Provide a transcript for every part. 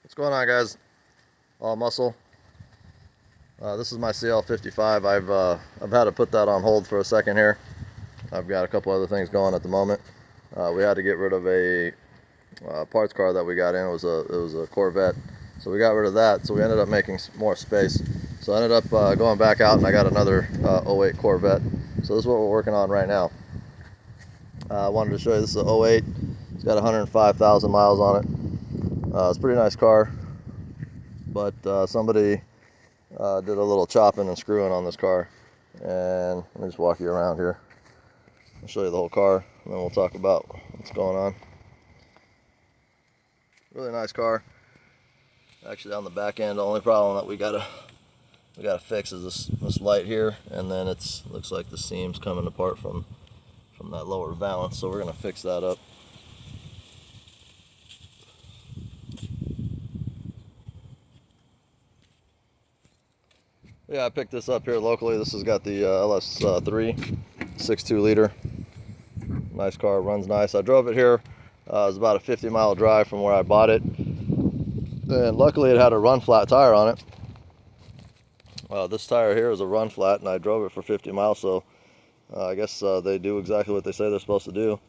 What's going on, guys? All muscle. This is my CL55. I've had to put that on hold for a second here. I've got a couple other things going at the moment. We had to get rid of a parts car that we got in. It was a Corvette, so we got rid of that. So we ended up making more space. So I ended up going back out, and I got another '08 Corvette. So this is what we're working on right now. I wanted to show you, this is a '08. It's got 105,000 miles on it. It's a pretty nice car, but somebody did a little chopping and screwing on this car. And let me just walk you around here. I'll show you the whole car, and then we'll talk about what's going on. Really nice car. Actually, on the back end, the only problem that we gotta fix is this light here, and then looks like the seam's coming apart from that lower valance. So we're gonna fix that up. Yeah, I picked this up here locally. This has got the LS3 6.2 liter. Nice car, runs nice. I drove it here. It was about a 50-mile drive from where I bought it, and luckily it had a run flat tire on it. This tire here is a run flat, and I drove it for 50 miles, so I guess they do exactly what they say they're supposed to do.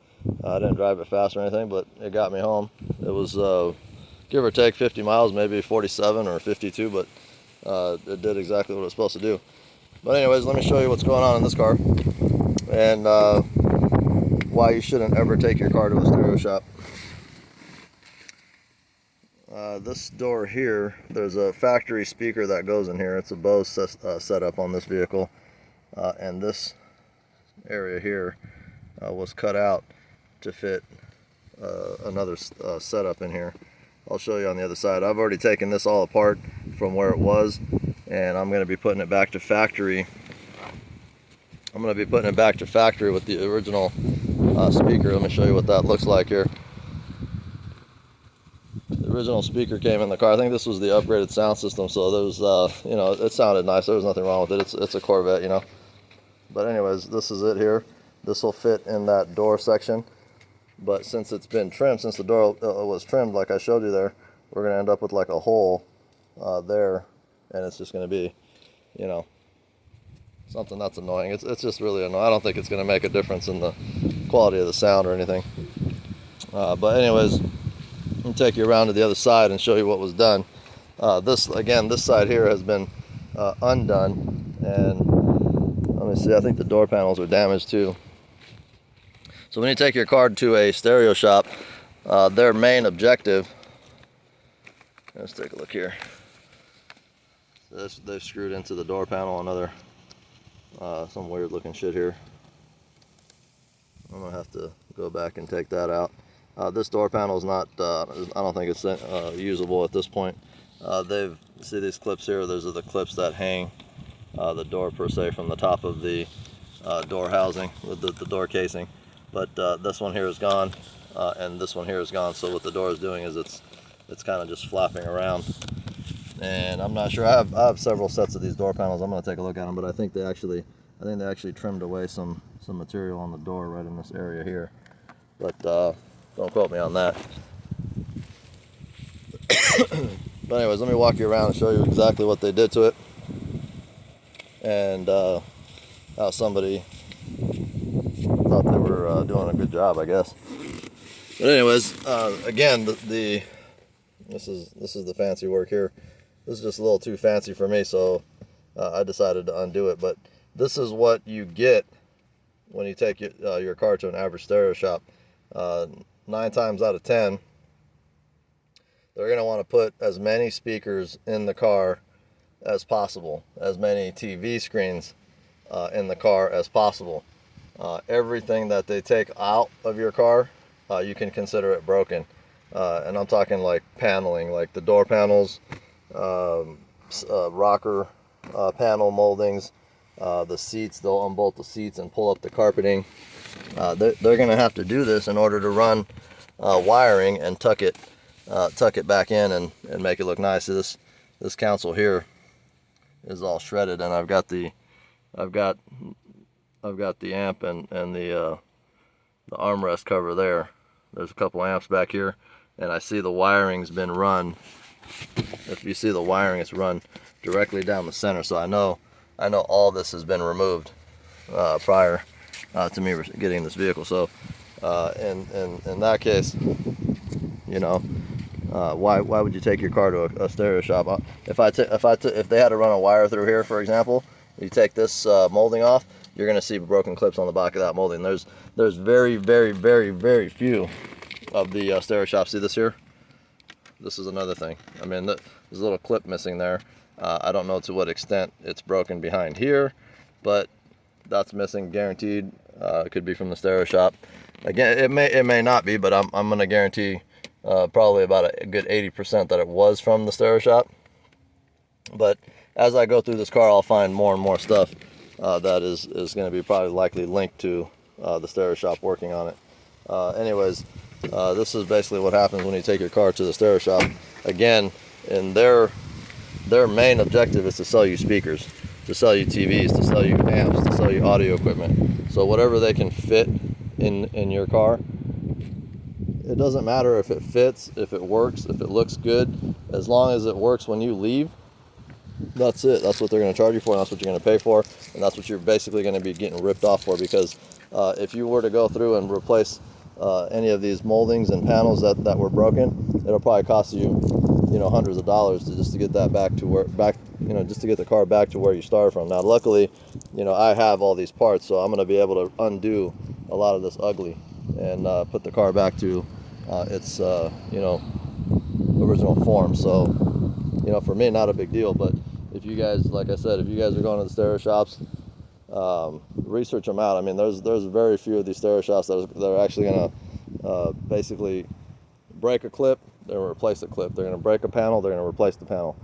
I didn't drive it fast or anything, but it got me home. It was give or take 50 miles, maybe 47 or 52, but it did exactly what it was supposed to do. But anyways, let me show you what's going on in this car, and why you shouldn't ever take your car to a stereo shop. This door here, there's a factory speaker that goes in here. It's a Bose setup on this vehicle, and this area here was cut out to fit another setup in here. I'll show you on the other side. I've already taken this all apart from where it was, and I'm going to be putting it back to factory. I'm going to be putting it back to factory with the original speaker. Let me show you what that looks like here. The original speaker came in the car. I think this was the upgraded sound system, so there was, you know, it sounded nice. There was nothing wrong with it. It's a Corvette, you know. But anyways, this is it here. This will fit in that door section. But since it's been trimmed, since the door was trimmed like I showed you there, we're going to end up with like a hole there, and it's just going to be, you know, something that's annoying. It's just really annoying. I don't think it's going to make a difference in the quality of the sound or anything. But anyways, let me take you around to the other side and show you what was done. This side here has been undone, and let me see, I think the door panels are damaged too. So when you take your car to a stereo shop, their main objective, let's take a look here. They've screwed into the door panel another, some weird looking shit here. I'm gonna have to go back and take that out. This door panel is not, I don't think it's usable at this point. See these clips here? Those are the clips that hang the door per se from the top of the door housing, with the door casing. But this one here is gone, and this one here is gone. So what the door is doing is it's kind of just flapping around. And I'm not sure. I have several sets of these door panels. I'm going to take a look at them, but I think they actually trimmed away some material on the door right in this area here. But don't quote me on that. But anyways, let me walk you around and show you exactly what they did to it, and how somebody thought they were doing a good job, I guess. But anyways, again, this is the fancy work here. This is just a little too fancy for me, so I decided to undo it. But this is what you get when you take your car to an average stereo shop. 9 times out of 10, they're going to want to put as many speakers in the car as possible, as many TV screens in the car as possible. Everything that they take out of your car, you can consider it broken. And I'm talking like paneling, like the door panels, rocker panel moldings, the seats. They'll unbolt the seats and pull up the carpeting. They're going to have to do this in order to run wiring and tuck it back in and make it look nice. This console here is all shredded, and I've got the amp and the armrest cover there. There's a couple amps back here, and I see the wiring's been run if you see the wiring, it's run directly down the center. So I know all this has been removed prior to me getting this vehicle. So in that case, you know, why would you take your car to a stereo shop? If they had to run a wire through here, for example, you take this molding off, you're going to see broken clips on the back of that molding. There's very, very, very, very few of the stereo shops. See this here? This is another thing. I mean, there's a little clip missing there. I don't know to what extent it's broken behind here, but that's missing, guaranteed. It could be from the stereo shop. Again, it may not be, but I'm going to guarantee probably about a good 80% that it was from the stereo shop. But as I go through this car, I'll find more and more stuff that is going to be probably likely linked to the stereo shop working on it. Anyways, this is basically what happens when you take your car to the stereo shop. Again, and their main objective is to sell you speakers, to sell you TVs, to sell you amps, to sell you audio equipment. So whatever they can fit in your car, it doesn't matter if it fits, if it works, if it looks good, as long as it works when you leave. That's it. That's what they're going to charge you for, and that's what you're going to pay for, and that's what you're basically going to be getting ripped off for. Because if you were to go through and replace any of these moldings and panels that were broken, it'll probably cost you, hundreds of dollars just to get that just to get the car back to where you started from. Now, luckily, I have all these parts, so I'm going to be able to undo a lot of this ugly and put the car back to its original form. So, for me, not a big deal. But if you guys, like I said, if you guys are going to the stereo shops, research them out. I mean, there's very few of these stereo shops that are actually going to basically break a clip, they're going to replace a clip. They're going to break a panel, they're going to replace the panel.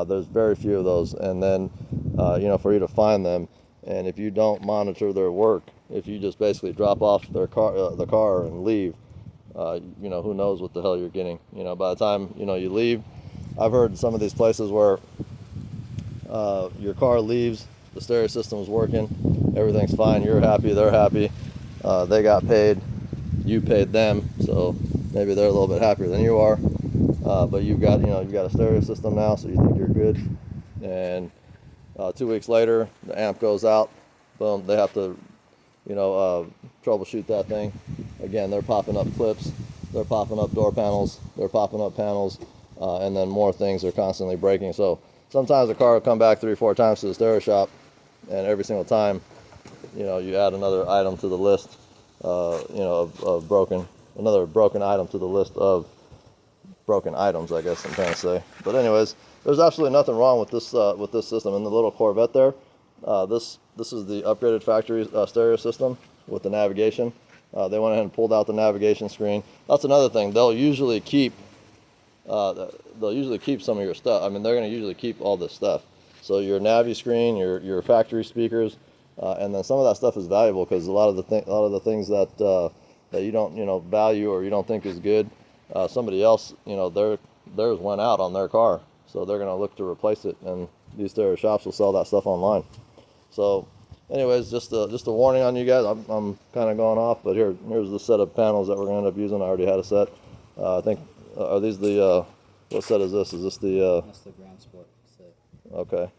There's very few of those. And then, for you to find them, and if you don't monitor their work, if you just basically drop off the car and leave, who knows what the hell you're getting. By the time you leave, I've heard some of these places where your car leaves, the stereo system's working, everything's fine, you're happy, they're happy, they got paid, you paid them, so maybe they're a little bit happier than you are, but you've got a stereo system now, so you think you're good, and 2 weeks later the amp goes out, boom, they have to troubleshoot that thing again. They're popping up clips, they're popping up door panels, they're popping up panels, and then more things are constantly breaking. So sometimes the car will come back 3 or 4 times to the stereo shop, and every single time you add another item to the list of another broken item to the list of broken items, I guess I'm trying to say. But anyways, there's absolutely nothing wrong with this system. And the little Corvette there, this is the upgraded factory stereo system with the navigation. They went ahead and pulled out the navigation screen. That's another thing. They'll usually keep some of your stuff. I mean, they're going to usually keep all this stuff. So your navi screen, your factory speakers, and then some of that stuff is valuable because a lot of the things that you don't value or you don't think is good, somebody else theirs went out on their car, so they're going to look to replace it, and these stereo shops will sell that stuff online. So anyways, just a warning on you guys. I'm kind of going off, but here's the set of panels that we're going to end up using. I already had a set. I think are these the what set is this? Is this the that's the ground sport set. Okay.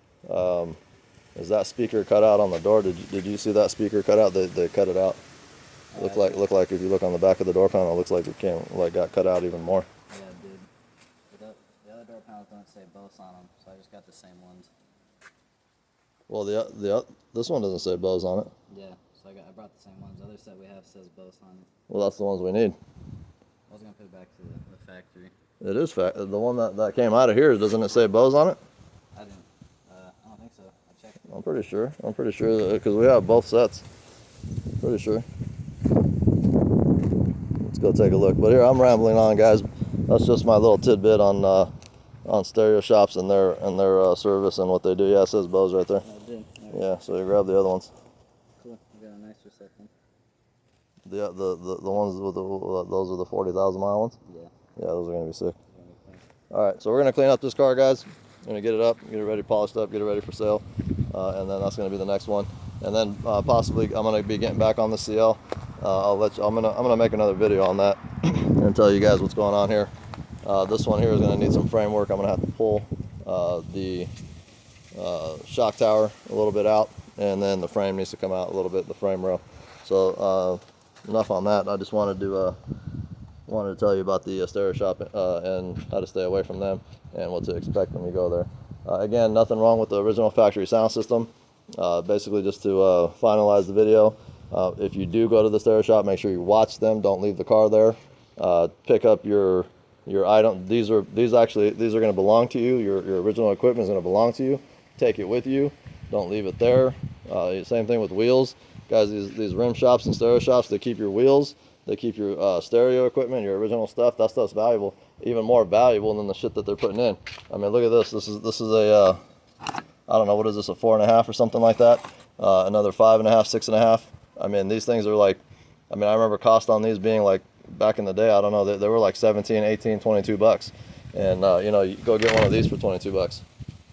Is that speaker cut out on the door? Did you see that speaker cut out? They cut it out. Look like if you look on the back of the door panel, it looks like it got cut out even more. Yeah, it did. But the other door panels don't say Bose on them, so I just got the same ones. Well, this one doesn't say Bose on it. Yeah, so I brought the same ones. The other set we have says Bose on it. Well, that's the ones we need. I was gonna put it back to the factory. It is the one that came out of here. Doesn't it say Bose on it? I didn't. I don't think so. I checked. I'm pretty sure because we have both sets. Pretty sure. Let's go take a look. But here, I'm rambling on, guys. That's just my little tidbit on stereo shops and their service and what they do. Yeah, it says Bose right there. I did. Yeah, so you grab the other ones. Cool. We got a nicer set then. The ones with those are the 40,000 mile ones. Yeah. Yeah, those are gonna be sick. All right, so we're gonna clean up this car, guys. We're gonna get it up, get it ready, polished up, get it ready for sale, and then that's gonna be the next one. And then possibly I'm gonna be getting back on the CL. I'm gonna make another video on that and tell you guys what's going on here. This one here is going to need some framework. I'm going to have to pull the shock tower a little bit out, and then the frame needs to come out a little bit, the frame rail. So enough on that. I just wanted to tell you about the stereo shop and how to stay away from them and what to expect when you go there. Again, nothing wrong with the original factory sound system. Basically just to finalize the video, if you do go to the stereo shop, make sure you watch them. Don't leave the car there. Pick up your item. These are going to belong to you. Your original equipment is going to belong to you. Take it with you. Don't leave it there. Same thing with wheels, guys. These rim shops and stereo shops, they keep your wheels. They keep your stereo equipment, your original stuff. That stuff's valuable, even more valuable than the shit that they're putting in. I mean, look at this. This is a I don't know, what is this, a 4.5 or something like that? Another 5.5, 6.5. I mean, these things are like, I mean, I remember cost on these being like, back in the day, I don't know, they were like 17, 18, 22 bucks. And, you know, you go get one of these for 22 bucks.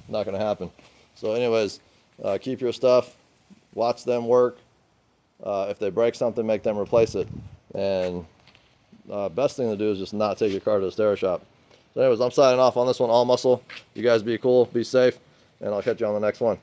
Not going to happen. So anyways, keep your stuff, watch them work. If they break something, make them replace it. And best thing to do is just not take your car to the stereo shop. So anyways, I'm signing off on this one, All Muscle. You guys be cool, be safe, and I'll catch you on the next one.